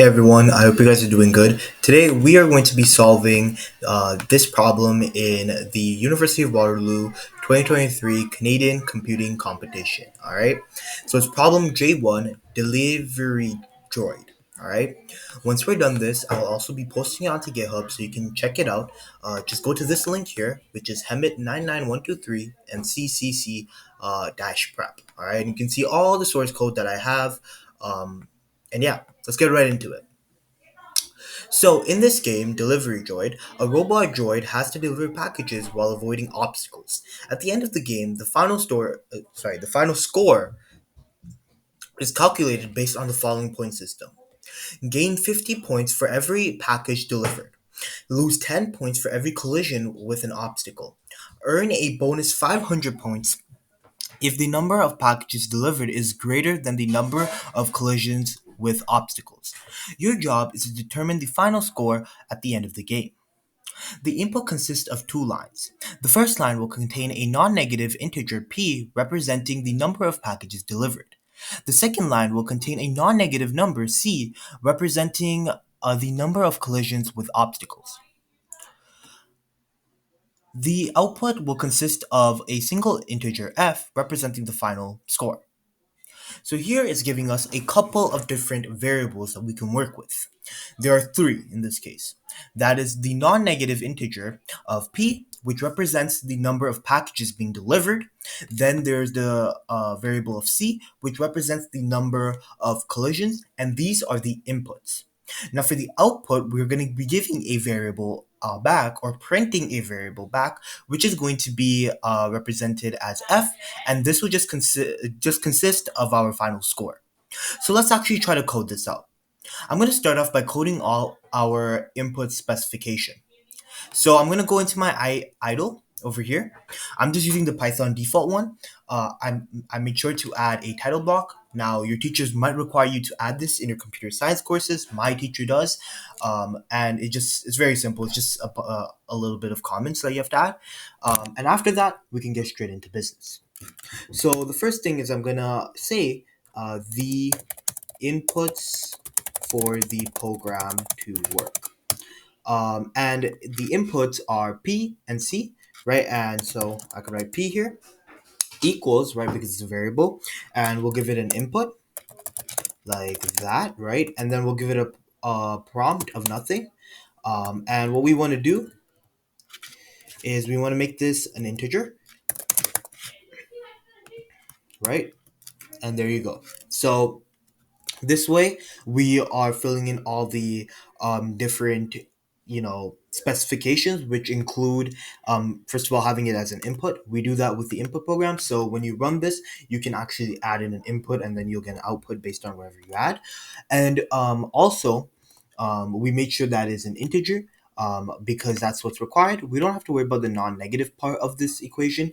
Hey everyone, I hope you guys are doing good. Today we are going to be solving this problem in the University of Waterloo 2023 Canadian Computing Competition. Alright, so it's problem J1 Delivery Droid. Alright, once we're done this, I'll also be posting it onto GitHub so you can check it out. Just go to this link here, which is Hemit99123 and CCC dash prep. Alright, you can see all the source code that I have. And yeah, let's get right into it. So, in this game, Delivery Droid, a robot droid has to deliver packages while avoiding obstacles. At the end of the game, the final score is calculated based on the following point system. Gain 50 points for every package delivered. Lose 10 points for every collision with an obstacle. Earn a bonus 500 points if the number of packages delivered is greater than the number of collisions with obstacles. Your job is to determine the final score at the end of the game. The input consists of two lines. The first line will contain a non-negative integer p representing the number of packages delivered. The second line will contain a non-negative number c representing the number of collisions with obstacles. The output will consist of a single integer f representing the final score. So here it's giving us a couple of different variables that we can work with. There are three in this case. That is the non-negative integer of p, which represents the number of packages being delivered. Then there's the variable of c, which represents the number of collisions, and these are the inputs. Now for the output, we're going to be giving a variable back or printing a variable back, which is going to be represented as f, and this will just consist of our final score. So let's actually try to code this out. I'm going to start off by coding all our input specification. So I'm going to go into my idle over here. I'm just using the Python default one. I made sure to add a title block. Now your teachers might require you to add this in your computer science courses. My teacher does, and it's very simple. It's just a little bit of comments that you have to add, and after that we can get straight into business. So the first thing is I'm gonna say the inputs for the program to work. And the inputs are P and C, right? And so I could write P here equals, right, because it's a variable, and we'll give it an input like that, right? And then we'll give it a prompt of nothing. And what we want to do is we want to make this an integer, right? And there you go. So this way, we are filling in all the different, specifications, which include, first of all, having it as an input. We do that with the input program. So when you run this, you can actually add in an input, and then you'll get an output based on whatever you add. And also, we made sure that is an integer. Because that's what's required. We don't have to worry about the non-negative part of this equation,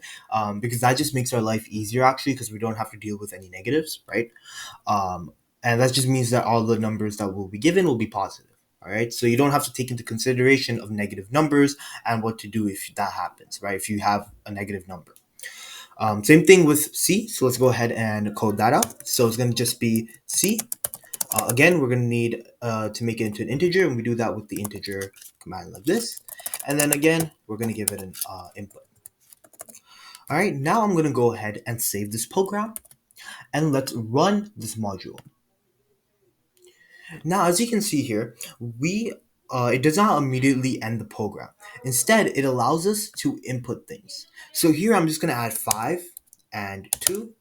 because that just makes our life easier actually, because we don't have to deal with any negatives, right? And that just means that all the numbers that will be given will be positive. All right, so you don't have to take into consideration of negative numbers and what to do if that happens, right? If you have a negative number. Same thing with C. So let's go ahead and code that out. So it's going to just be C. Again, we're going to need to make it into an integer, and we do that with the integer command like this. And then again, we're going to give it an input. All right, now I'm going to go ahead and save this program, and let's run this module. Now, as you can see here, we it does not immediately end the program. Instead, it allows us to input things. So here I'm just going to add 5 and 2.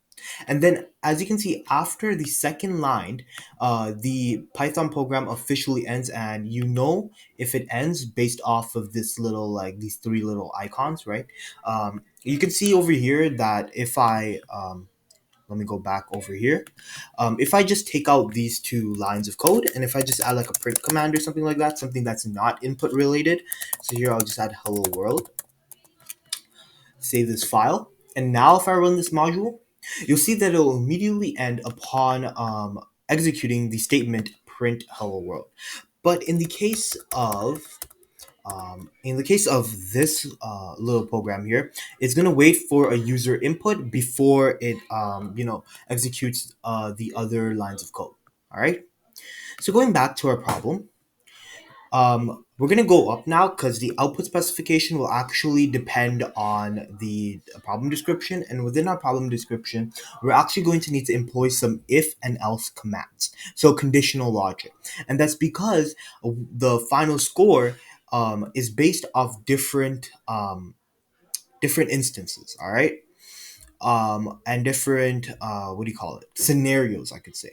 And then, as you can see, after the second line, the Python program officially ends, and you know if it ends based off of this little, like these three little icons, right? You can see over here that if I let me go back over here. If I just take out these two lines of code, and if I just add like a print command or something like that, something that's not input related. So here I'll just add hello world, save this file. And now if I run this module, you'll see that it will immediately end upon executing the statement print hello world. But in the case of this little program here, it's going to wait for a user input before it executes the other lines of code. All right. So going back to our problem, we're going to go up now because the output specification will actually depend on the problem description. And within our problem description, we're actually going to need to employ some if and else commands. So conditional logic. And that's because the final score is based off different instances, all right? And different, what do you call it? Scenarios, I could say.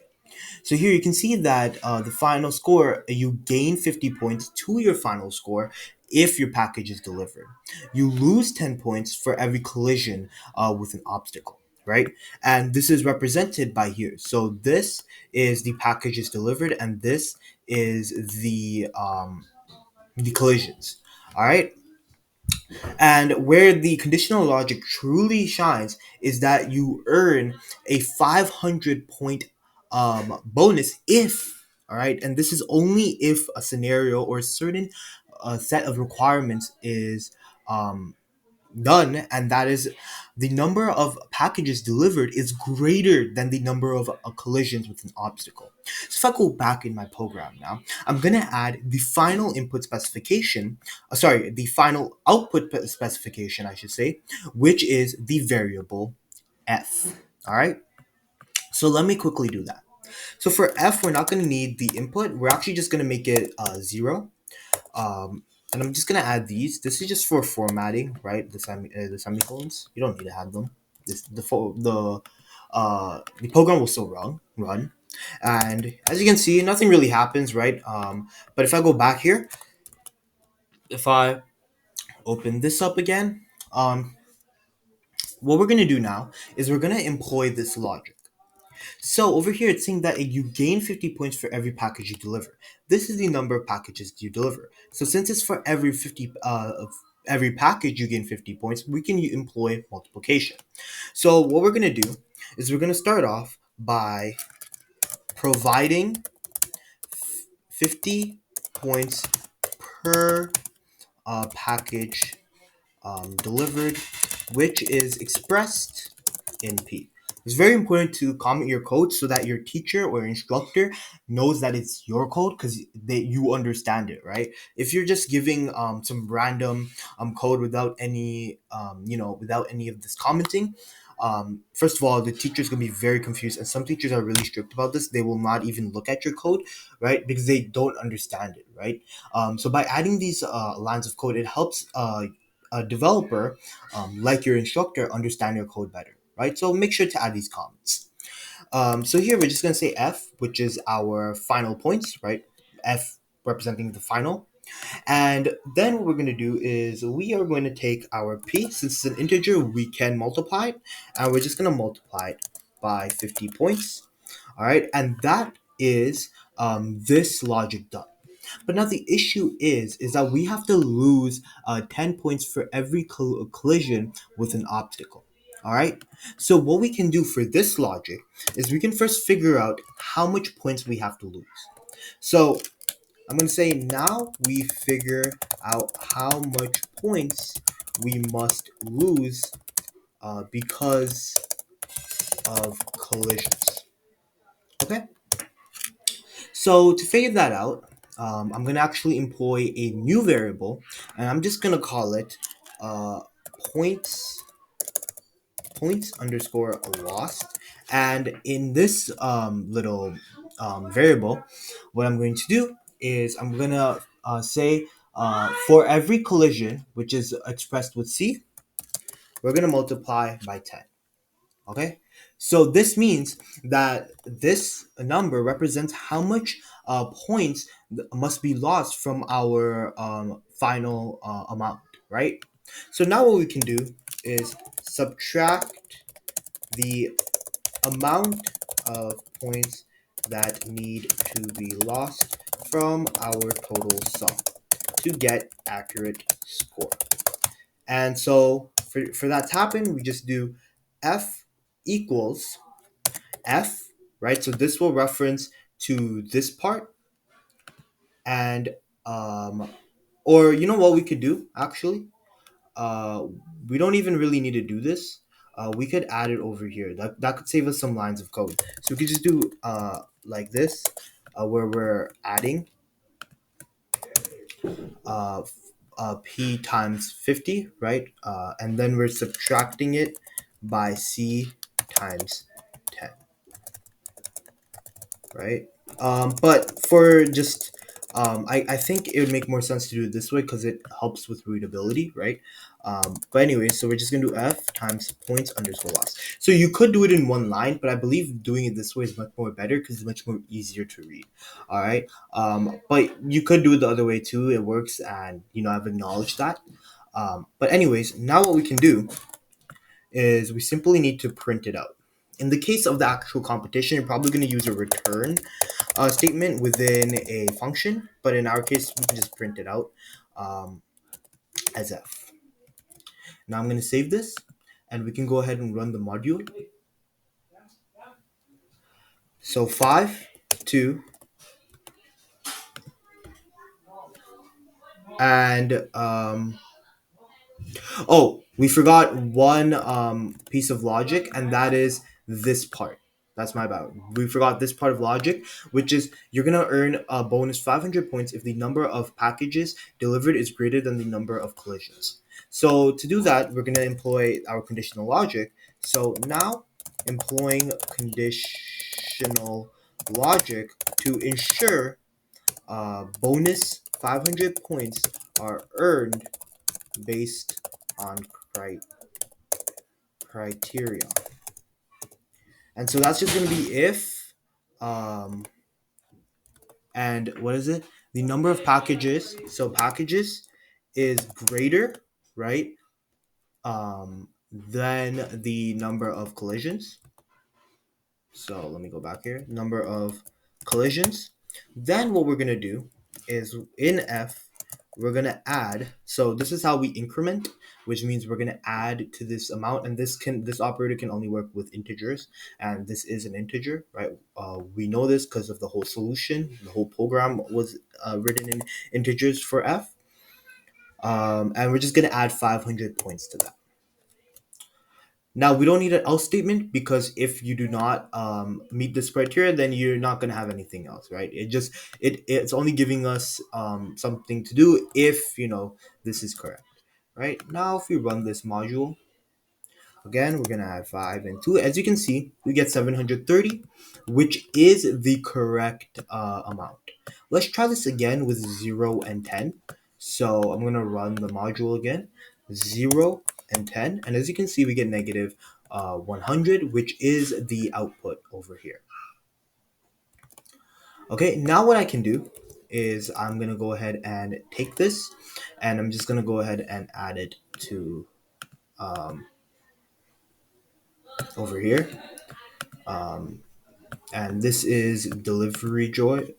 So here you can see that the final score, you gain 50 points to your final score if your package is delivered. You lose 10 points for every collision with an obstacle, right? And this is represented by here. So this is the package is delivered, and this is the collisions. All right. And where the conditional logic truly shines is that you earn a 500 point bonus if, all right, and this is only if a scenario or a certain set of requirements is um, done, and that is the number of packages delivered is greater than the number of collisions with an obstacle. So if I go back in my program now, I'm going to add the final input specification, the final output specification, I should say, which is the variable f. All right. So let me quickly do that. So for f, we're not going to need the input. We're actually just going to make it 0. And I'm just gonna add these. This is just for formatting, right? The semicolons. You don't need to have them. The program will still run, and as you can see, nothing really happens, right? But if I go back here, if I open this up again, what we're gonna do now is we're gonna employ this logic. So over here, it's saying that you gain 50 points for every package you deliver. This is the number of packages you deliver. So since it's for every 50, of every package you gain 50 points, we can employ multiplication. So what we're going to do is we're going to start off by providing 50 points per package delivered, which is expressed in P. It's very important to comment your code so that your teacher or instructor knows that it's your code because you understand it, right? If you're just giving some random code without any without any of this commenting, first of all, the teacher's gonna be very confused, and some teachers are really strict about this. They will not even look at your code, right? Because they don't understand it, right? So by adding these lines of code, it helps a developer, like your instructor, understand your code better, right? So make sure to add these comments. So here we're just going to say f, which is our final points, right? F representing the final. And then what we're going to do is we are going to take our p, since it's an integer, we can multiply it, and we're just going to multiply it by 50 points. All right, and that is this logic done. But now the issue is that we have to lose 10 points for every collision with an obstacle. All right. So what we can do for this logic is we can first figure out how much points we have to lose. So I'm going to say now we figure out how much points we must lose because of collisions. Okay. So to figure that out, I'm going to actually employ a new variable, and I'm just going to call it uh, points points underscore lost. And in this little variable, what I'm going to do is I'm going to say for every collision, which is expressed with C, we're going to multiply by 10. Okay, so this means that this number represents how much points must be lost from our final amount, right? So now what we can do is subtract the amount of points that need to be lost from our total sum to get accurate score. And so for that to happen, we just do f equals f, right? So this will reference to this part, and or you know what we could do actually? Uh, we don't even really need to do this. We could add it over here. That could save us some lines of code. So we could just do like this. where we're adding uh, p times 50, right? And then we're subtracting it by c times 10, right? But for just, I think it would make more sense to do it this way because it helps with readability, right? But anyway, so we're just gonna do f times points underscore loss. So you could do it in one line, but I believe doing it this way is much more better because it's much more easier to read. All right. But you could do it the other way too. It works, and I've acknowledged that. But anyways, now what we can do is we simply need to print it out. In the case of the actual competition, you're probably going to use a return statement within a function, but in our case, we can just print it out um, as f. Now I'm going to save this, and we can go ahead and run the module. So 5, 2, and oh, we forgot one piece of logic, and that is this part. That's my bad. We forgot this part of logic, which is you're gonna earn a bonus 500 points if the number of packages delivered is greater than the number of collisions. So to do that, we're gonna employ our conditional logic. So now, employing conditional logic to ensure bonus 500 points are earned based on criteria. And so that's just going to be if, um, and what is it? The number of packages. So packages is greater, right? Than the number of collisions. So let me go back here. Number of collisions. Then what we're going to do is in F, we're going to add. So this is how we increment, which means we're going to add to this amount. And this operator can only work with integers. And this is an integer, right? We know this because of the whole solution. The whole program was written in integers for F. And we're just going to add 500 points to that. Now we don't need an else statement because if you do not meet this criteria, then you're not going to have anything else, right? It's only giving us something to do if this is correct, right? Now if we run this module again, we're gonna add 5 and 2. As you can see, we get 730, which is the correct amount. Let's try this again with 0 and 10. So I'm gonna run the module again, 0 and 10, and as you can see, we get negative 100, which is the output over here. Okay, now what I can do is I'm gonna go ahead and take this, and I'm just gonna go ahead and add it to over here. And this is delivery droid.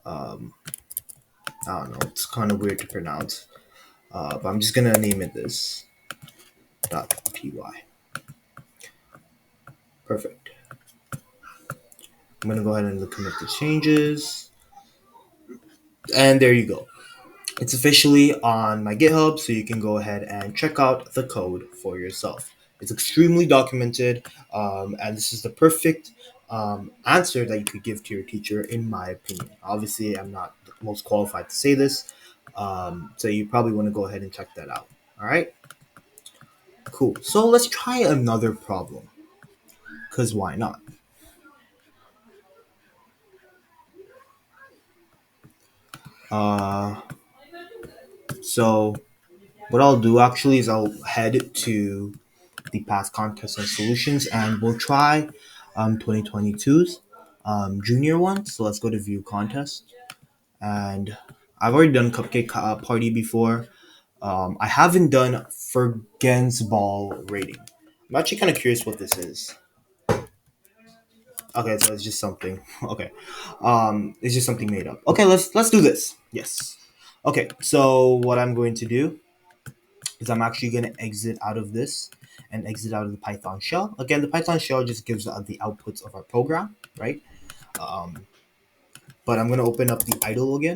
I don't know, it's kind of weird to pronounce, but I'm just gonna name it this .py. Perfect. I'm gonna go ahead and commit the changes, and there you go. It's officially on my GitHub, so you can go ahead and check out the code for yourself. It's extremely documented, and this is the perfect answer that you could give to your teacher, in my opinion. Obviously, I'm not the most qualified to say this, so you probably want to go ahead and check that out. All right, cool. So let's try another problem, because why not? Uh, so what I'll do actually is I'll head to the past contests and solutions, and we'll try 2022's junior one. So let's go to view contest, and I've already done cupcake party before. I haven't done Fergen's ball rating. I'm actually kind of curious what this is. Okay, so it's just something. Okay, it's just something made up. Okay, let's do this. Yes. Okay, so what I'm going to do is I'm actually going to exit out of this and exit out of the Python shell. Again, the Python shell just gives the outputs of our program, right? Um, but I'm going to open up the idle again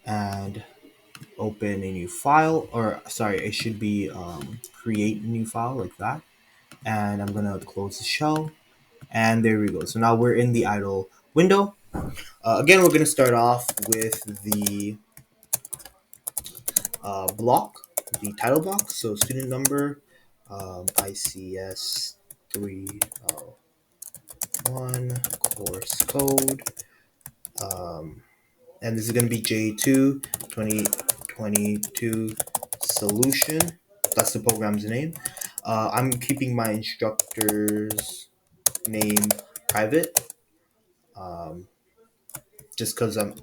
and open a new file, or sorry, it should be create a new file like that. And I'm gonna close the shell, and there we go. So now we're in the idle window. Again, we're gonna start off with the block, the title block. So student number, ICS 301 course code, and this is gonna be J2 2022 solution. That's the program's name. I'm keeping my instructor's name private, um, just because I'm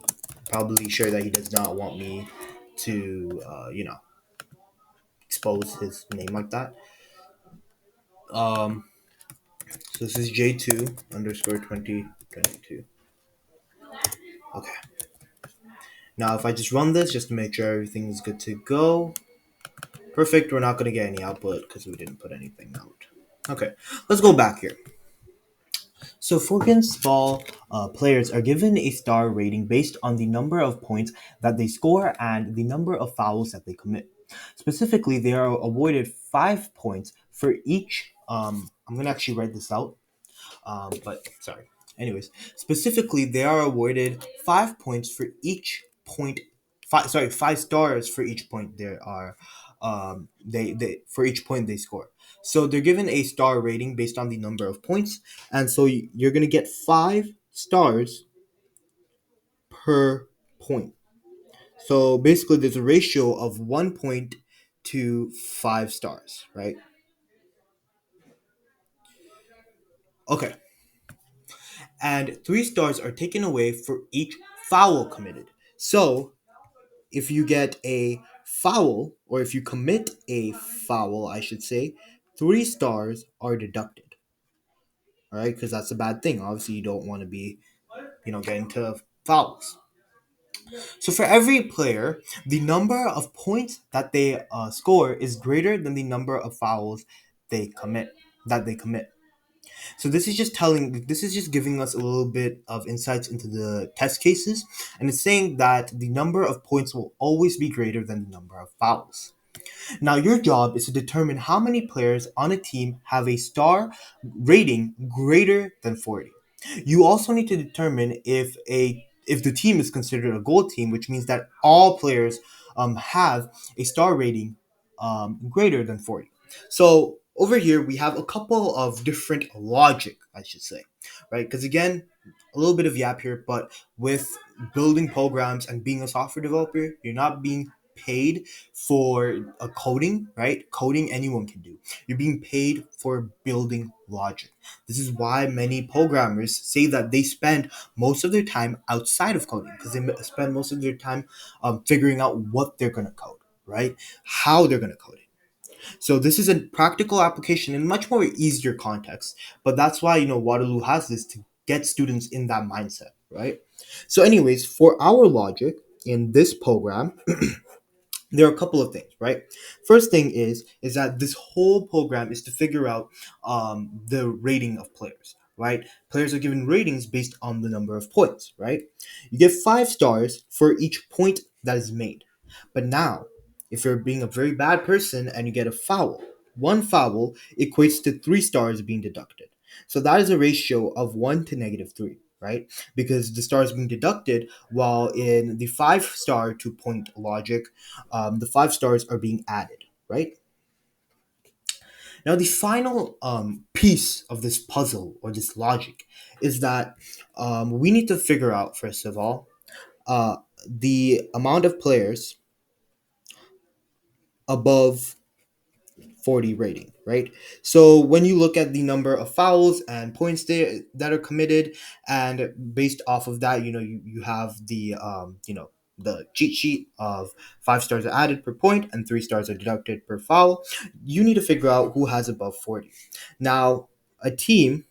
probably sure that he does not want me to, expose his name like that. Um, so this is J2 underscore 2022. Okay. Now, if I just run this just to make sure everything is good to go, perfect. We're not going to get any output because we didn't put anything out. Okay, let's go back here. So Forkensball players are given a star rating based on the number of points that they score and the number of fouls that they commit. Specifically, they are awarded 5 points for each. I'm gonna actually write this out, but sorry. Anyways, specifically, they are awarded 5 points for each point. Sorry, 5 stars for each point there are. They for each point they score. So they're given a star rating based on the number of points, and so you're gonna get 5 stars per point. So basically, there's a ratio of 1 point to 5 stars, right? Okay, and 3 stars are taken away for each foul committed. So if you get a foul, or if you commit a foul, I should say, 3 stars are deducted. All right, because that's a bad thing. Obviously, you don't want to be, getting to fouls. So for every player, the number of points that they score is greater than the number of fouls they commit that they commit. So this is just giving us a little bit of insights into the test cases, and it's saying that the number of points will always be greater than the number of fouls. Now, your job is to determine how many players on a team have a star rating greater than 40. You also need to determine if the team is considered a gold team, which means that all players have a star rating greater than 40. So over here we have a couple of different logic, I should say, right? Because again, a little bit of yap here, but with building programs and being a software developer, you're not being paid for a coding, right? Coding anyone can do. You're being paid for building logic. This is why many programmers say that they spend most of their time outside of coding, because they spend most of their time figuring out what they're going to code, right? How they're going to code it. So this is a practical application in much more easier context, but that's why Waterloo has this to get students in that mindset, right? So, anyways, for our logic in this program, there are a couple of things, right? First thing is that this whole program is to figure out the rating of players, right? Players are given ratings based on the number of points, right? You get 5 stars for each point that is made. But now, if you're being a very bad person and you get a foul, one foul equates to 3 stars being deducted. So that is a ratio of 1 to -3, right? Because the stars being deducted, while in the 5 star 2 point logic, the 5 stars are being added, right? Now, the final piece of this puzzle or this logic is that we need to figure out, first of all, uh, the amount of players above 40 rating, right? So when you look at the number of fouls and points there that are committed, and based off of that, you have the cheat sheet of 5 stars are added per point and 3 stars are deducted per foul. You need to figure out who has above 40. Now, a team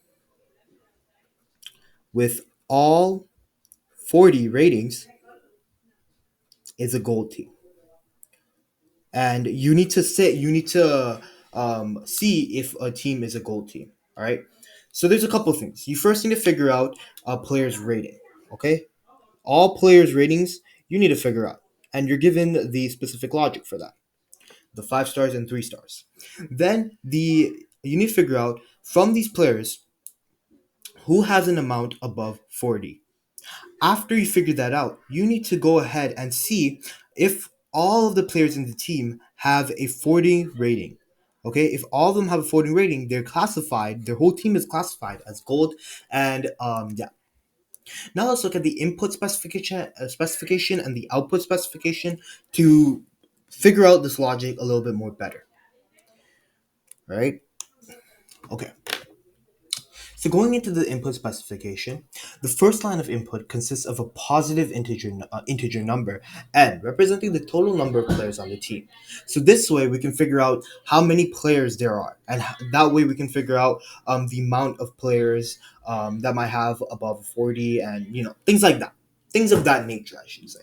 with all 40 ratings is a gold team, and you need to see if a team is a gold team. All right. So there's a couple of things. You first need to figure out a player's rating. Okay. All players' ratings you need to figure out, and you're given the specific logic for that: the 5 stars and 3 stars. Then the You need to figure out from these players who has an amount above 40. After you figure that out, you need to go ahead and see if all of the players in the team have a 40 rating. Okay, if all of them have a 40 rating, they're classified, their whole team is classified as gold. And yeah. Now let's look at the input specification and the output specification to figure out this logic a little bit more better. Right? Okay. So going into the input specification, the first line of input consists of a positive integer number n, representing the total number of players on the team. So this way we can figure out how many players there are, and that way we can figure out the amount of players that might have above 40, and things like that, things of that nature, I should say.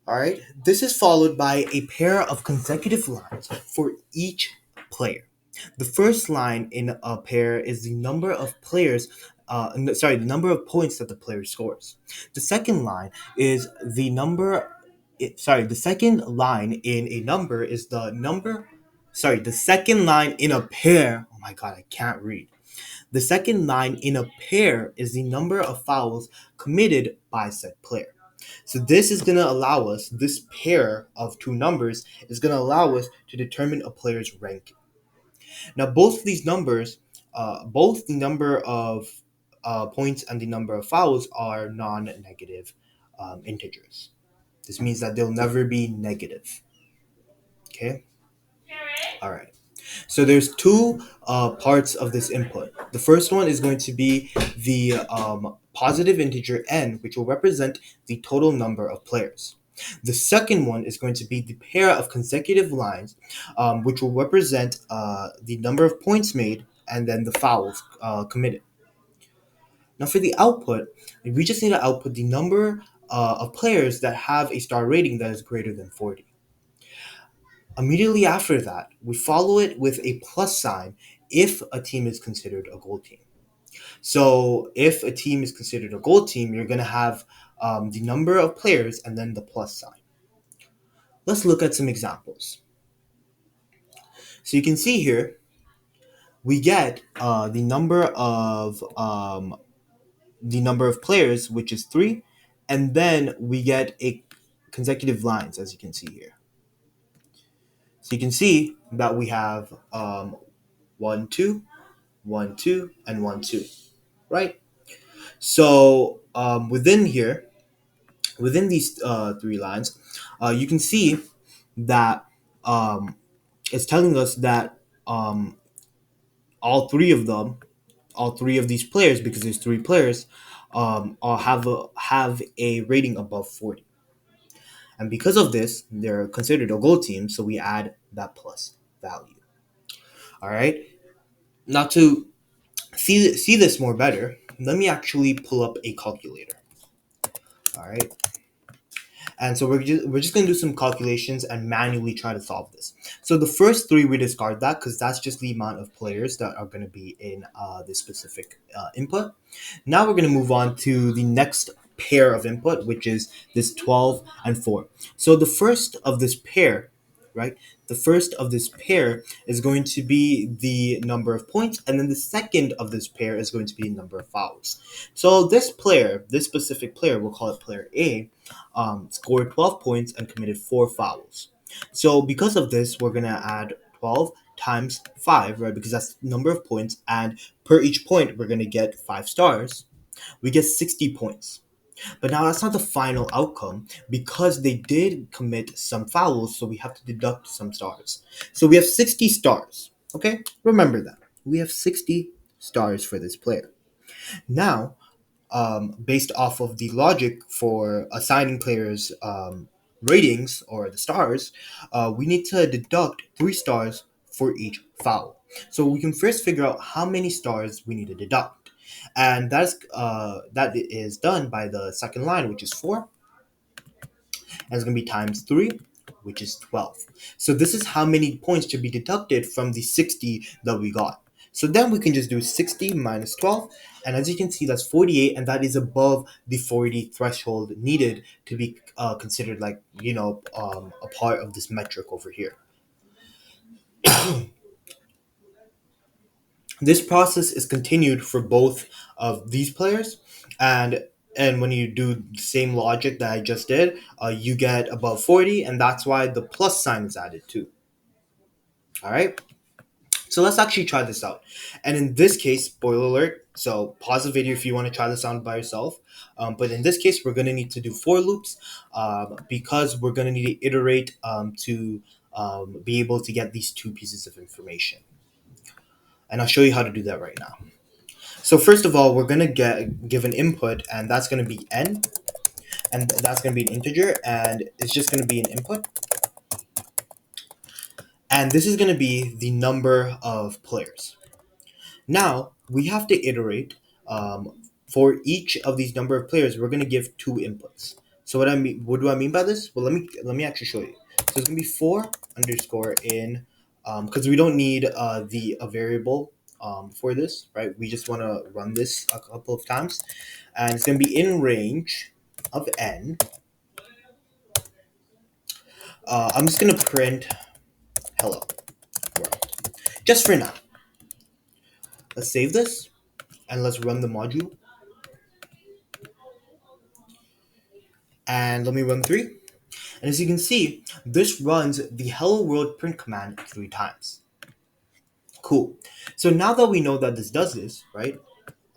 All right. This is followed by a pair of consecutive lines for each player. The first line in a pair is the number of players. The number of points that the player scores. The second line is the number. The second line in a number is the number. The second line in a pair. Oh my god, I can't read. The second line in a pair is the number of fouls committed by said player. So this is going to allow us, this pair of two numbers is going to allow us to determine a player's ranking. Now, both of these numbers, both the number of points and the number of fouls are non-negative integers. This means that they'll never be negative. Okay? All right. So there's two parts of this input. The first one is going to be the positive integer n, which will represent the total number of players. The second one is going to be the pair of consecutive lines, which will represent the number of points made and then the fouls committed. Now for the output, we just need to output the number of players that have a star rating that is greater than 40. Immediately after that, we follow it with a plus sign if a team is considered a gold team. So if a team is considered a gold team, you're going to have the number of players and then the plus sign. Let's look at some examples. So you can see here, we get the number of players, which is 3, and then we get a consecutive lines, as you can see here. So you can see that we have 1, 2, 1, 2, and 1, 2, right? So within these three lines, you can see that um, it's telling us that um, all three of them, all three of these players, because there's three players, all have a rating above 40, and because of this, they're considered a gold team. So we add that plus value. All right. Now to see this more better, let me actually pull up a calculator. All right. And so we're just going to do some calculations and manually try to solve this. So the first three, we discard that because that's just the amount of players that are going to be in this specific input. Now we're going to move on to the next pair of input, which is this 12 and 4. So the first of this pair, right? The first of this pair is going to be the number of points, and then the second of this pair is going to be the number of fouls. So this specific player, we'll call it player A, scored 12 points and committed 4 fouls. So because of this, we're going to add 12 times 5, right? Because that's the number of points, and per each point, we're going to get 5 stars. We get 60 points. But now that's not the final outcome because they did commit some fouls, so we have to deduct some stars. So we have 60 stars. Okay? Remember that. We have 60 stars for this player. Now, based off of the logic for assigning players ratings or the stars, we need to deduct 3 stars for each foul. So we can first figure out how many stars we need to deduct, and that is done by the second line, which is 4, and it's going to be times 3, which is 12. So this is how many points should be deducted from the 60 that we got. So then we can just do 60 minus 12, and as you can see, that's 48, and that is above the 40 threshold needed to be considered like, a part of this metric over here. This process is continued for both of these players, and when you do the same logic that I just did, you get above 40, and that's why the plus sign is added too. All right. So let's actually try this out. And in this case, spoiler alert, so pause the video if you want to try this out by yourself. But in this case, we're going to need to do for loops because we're going to need to iterate to be able to get these two pieces of information. And I'll show you how to do that right now. So first of all, we're going to give an input, and that's going to be n, and that's going to be an integer, and it's just going to be an input. And this is going to be the number of players. Now we have to iterate for each of these number of players. We're going to give two inputs. So what do I mean by this? Well, let me actually show you. So it's going to be for underscore in, because we don't need the a variable for this, right? We just want to run this a couple of times, and it's going to be in range of n. I'm just going to print hello world just for now. Let's save this and let's run the module. And let me run 3. And as you can see, this runs the hello world print command 3 times. Cool. So now that we know that this does this, right?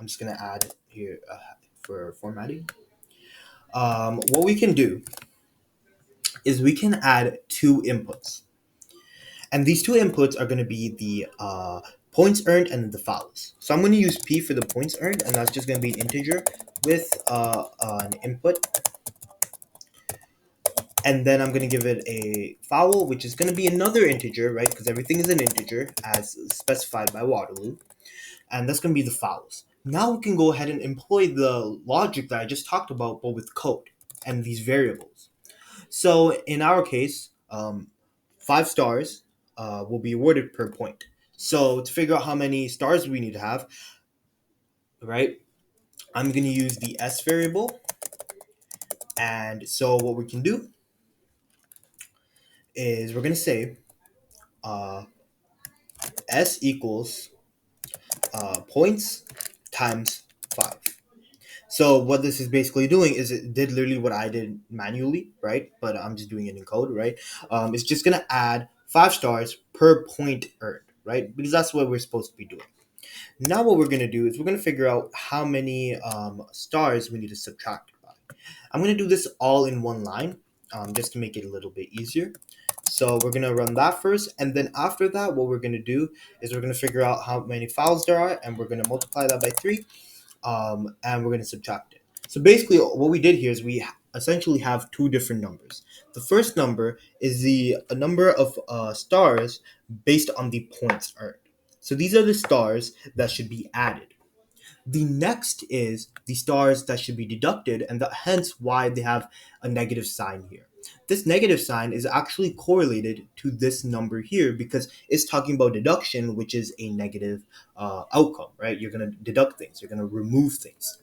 I'm just going to add here for formatting. What we can do is we can add two inputs. And these two inputs are going to be the points earned and the fouls. So I'm going to use P for the points earned, and that's just going to be an integer with an input. And then I'm going to give it a foul, which is going to be another integer, right? Because everything is an integer as specified by Waterloo. And that's going to be the fouls. Now we can go ahead and employ the logic that I just talked about, but with code and these variables. So in our case, 5 stars will be awarded per point. So to figure out how many stars we need to have, right, I'm going to use the S variable. And so what we can do is we're going to say S equals points times 5. So what this is basically doing is it did literally what I did manually, right? But I'm just doing it in code, right? It's just going to add 5 stars per point earned, right? Because that's what we're supposed to be doing. Now what we're going to do is we're going to figure out how many stars we need to subtract by. I'm going to do this all in one line just to make it a little bit easier. So we're going to run that first, and then after that, what we're going to do is we're going to figure out how many fouls there are, and we're going to multiply that by 3, and we're going to subtract it. So basically, what we did here is we essentially have two different numbers. The first number is the number of stars based on the points earned. So these are the stars that should be added. The next is the stars that should be deducted, and hence why they have a negative sign here. This negative sign is actually correlated to this number here because it's talking about deduction, which is a negative outcome, right? You're going to deduct things, you're going to remove things.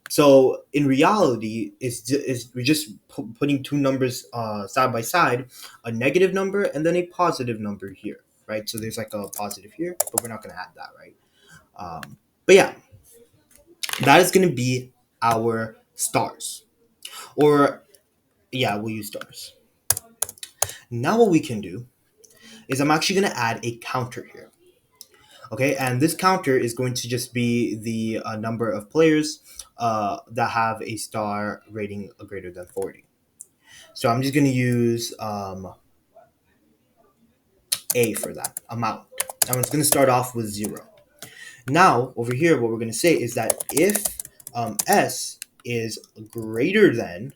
So in reality, we're just putting two numbers side by side, a negative number and then a positive number here, right? So there's like a positive here, but we're not going to add that, right? But yeah, that is going to be our stars. Or, yeah, we'll use stars. Now what we can do is I'm actually going to add a counter here. Okay, and this counter is going to just be the number of players that have a star rating greater than 40. So I'm just going to use A for that amount. And it's going to start off with 0. Now, over here, what we're going to say is that if S is greater than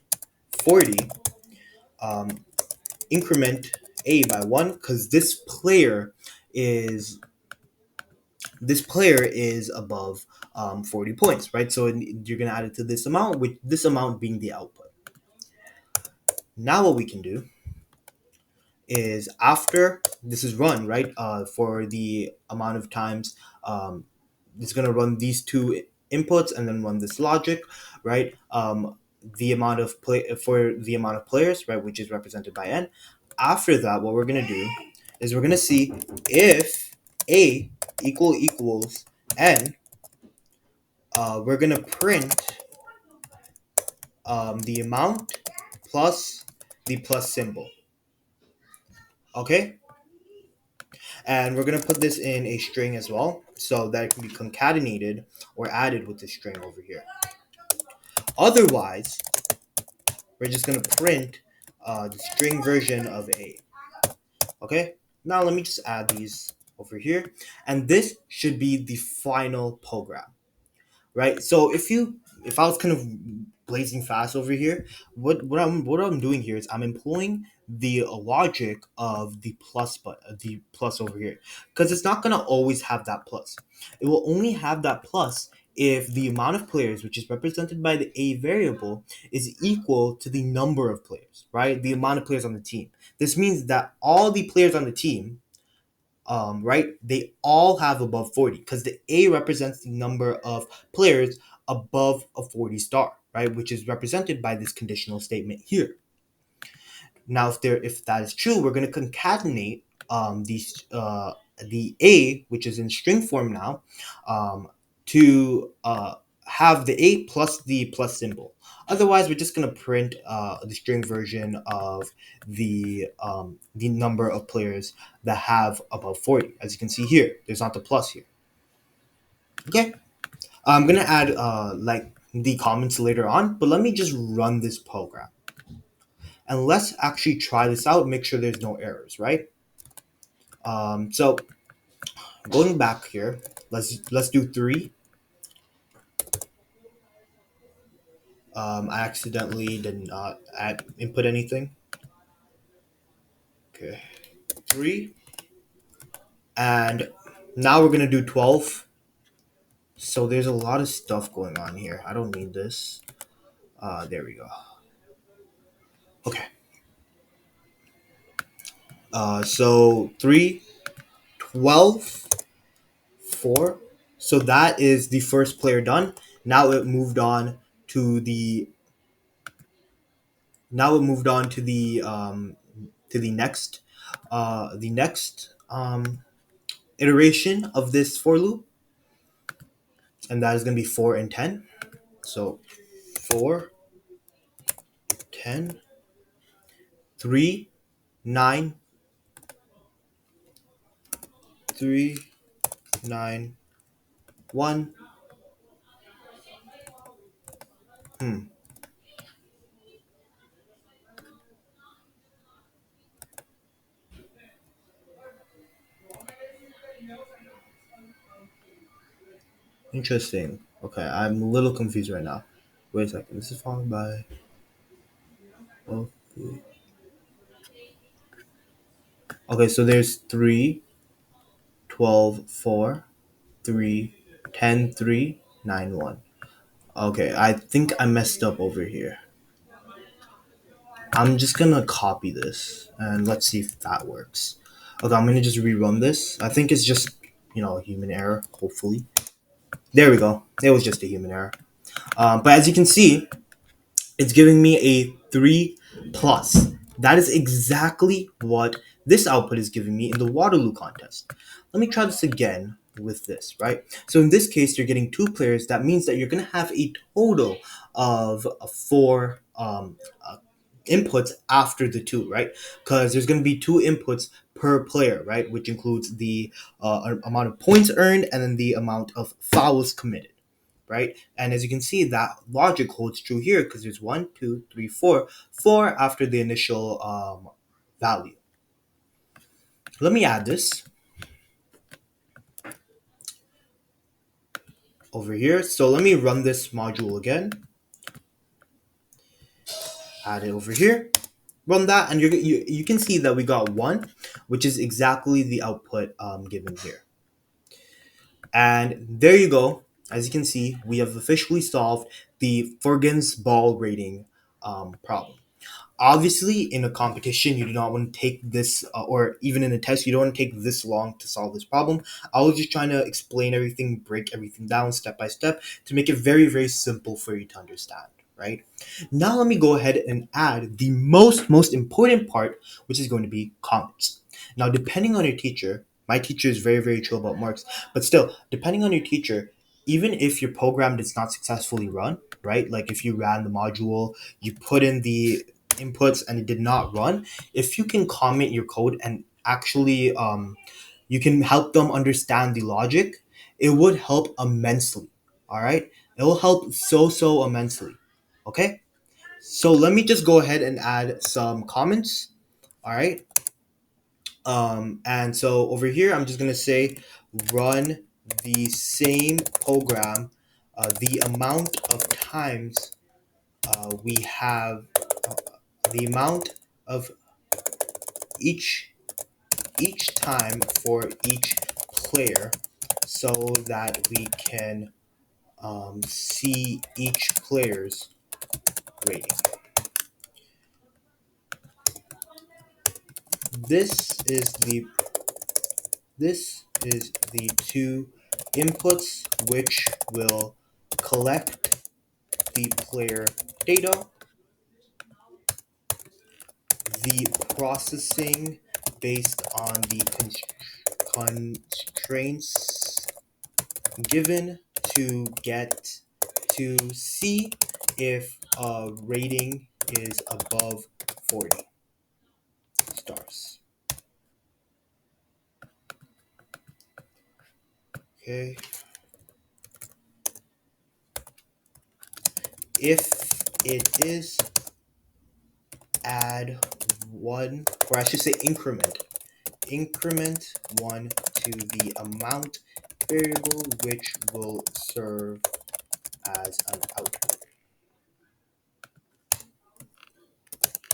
40, increment A by 1, because this player is above 40 points, right? So you're going to add it to this amount, with this amount being the output. Now what we can do is after this is run, right, for the amount of times it's going to run these two inputs and then run this logic, right? The amount of the amount of players, right, which is represented by n. After that, what we're going to do is we're going to see if A equals and we're gonna print the amount plus the plus symbol. Okay, and we're gonna put this in a string as well, so that it can be concatenated or added with the string over here. Otherwise, we're just gonna print the string version of a. Okay, now let me just add these over here, and this should be the final program, right? So if I was kind of blazing fast over here, what I'm doing here is I'm employing the logic of the plus, but the plus over here, because it's not gonna always have that plus. It will only have that plus if the amount of players, which is represented by the a variable, is equal to the number of players, right? The amount of players on the team. This means that all the players on the team, right? They all have above 40 because the A represents the number of players above a 40 star, right? Which is represented by this conditional statement here. Now, if that is true, we're going to concatenate the A, which is in string form now, to have the A plus the plus symbol. Otherwise, we're just going to print the string version of the number of players that have above 40. As you can see here, there's not the plus here. Okay, I'm going to add like the comments later on, but let me just run this program. And let's actually try this out, make sure there's no errors, right? So going back here, let's do 3. I accidentally did not input anything. Okay, 3, and now we're gonna do 12. So there's a lot of stuff going on here. I don't need this. There we go. Okay. So 3, 12, 4. So that is the first player done. Now it moved on to the to the next iteration of this for loop, and that is going to be 4 and 10. So 4, 10, 3, 9, 3, 9, 1. Hmm. Interesting. Okay, I'm a little confused right now. Wait a second. This is followed by. Okay. Okay, so there's 3, 12, 4, 3, 10, 3, 9, 1. Okay, I think I messed up over here. I'm just gonna copy this and let's see if that works. Okay, I'm gonna just rerun this. I think it's just, a human error, hopefully. There we go. It was just a human error. But as you can see, it's giving me a 3 plus. That is exactly what this output is giving me in the Waterloo contest. Let me try this again with this, right? So in this case, you're getting 2 players. That means that you're going to have a total of 4 inputs after the 2, right? Because there's going to be 2 inputs per player, right? Which includes the amount of points earned and then the amount of fouls committed, right? And as you can see, that logic holds true here because there's 1, 2, 3, 4, 4 after the initial value. Let me add this over here. So let me run this module again. Add it over here. Run that, and you can see that we got 1, which is exactly the output given here. And there you go. As you can see, we have officially solved the Fergen's ball rating problem. Obviously, in a competition, you do not want to take this, or even in a test, you don't want to take this long to solve this problem. I was just trying to explain everything, break everything down step by step to make it very, very simple for you to understand, right? Now, let me go ahead and add the most important part, which is going to be comments. Now, depending on your teacher, My teacher is very, very chill about marks. But still, depending on your teacher, even if your program does not successfully run, right? Like if you ran the module, you put in the inputs and it did not run, if you can comment your code and actually you can help them understand the logic, it would help immensely. All right? It will help so immensely. Okay? So let me just go ahead and add some comments. All right? And so over here, I'm just gonna say run the same program, the amount of times we have the amount of each time for each player, so that we can see each player's rating. This is the this is the two inputs which will collect the player data, the processing based on the constraints given to get to see if a rating is above 40 stars. Okay. If it is, add one, or I should say increment one to the amount variable which will serve as an output.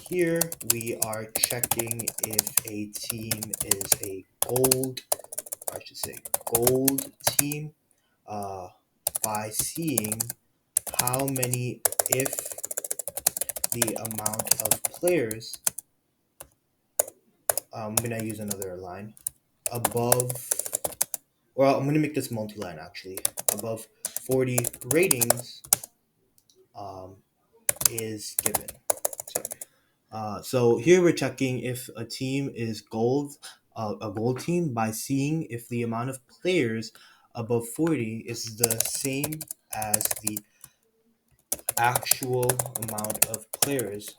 Here we are checking if a team is a gold, or I should say gold team, uh, by seeing how many, if the amount of players, I'm gonna use another line, above, well, I'm gonna make this multi-line actually, above 40 ratings um, is given. Sorry. So here we're checking if a team is gold, a gold team, by seeing if the amount of players above 40 is the same as the actual amount of players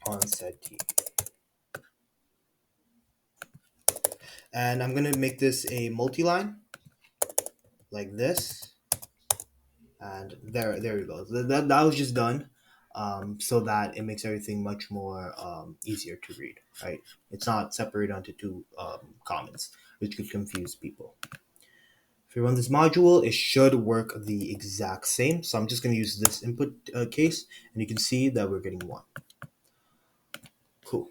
on said team. And I'm gonna make this a multi-line like this, and there we go. That was just done, so that it makes everything much more easier to read. Right, it's not separated onto two comments, which could confuse people. If you run this module, it should work the exact same. So I'm just going to use this input case, and you can see that we're getting 1. Cool.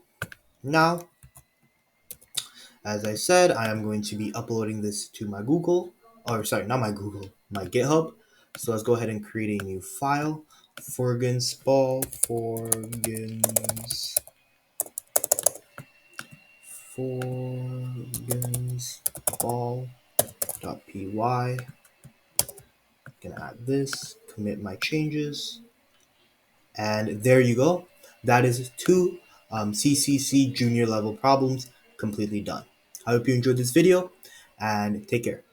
Now, as I said, I am going to be uploading this to my Google, or sorry, not my Google, my GitHub. So let's go ahead and create a new file. Forgensball, forgensball.py. Gonna add this, commit my changes, and there you go. That is 2 CCC junior level problems completely done. I hope you enjoyed this video, and take care.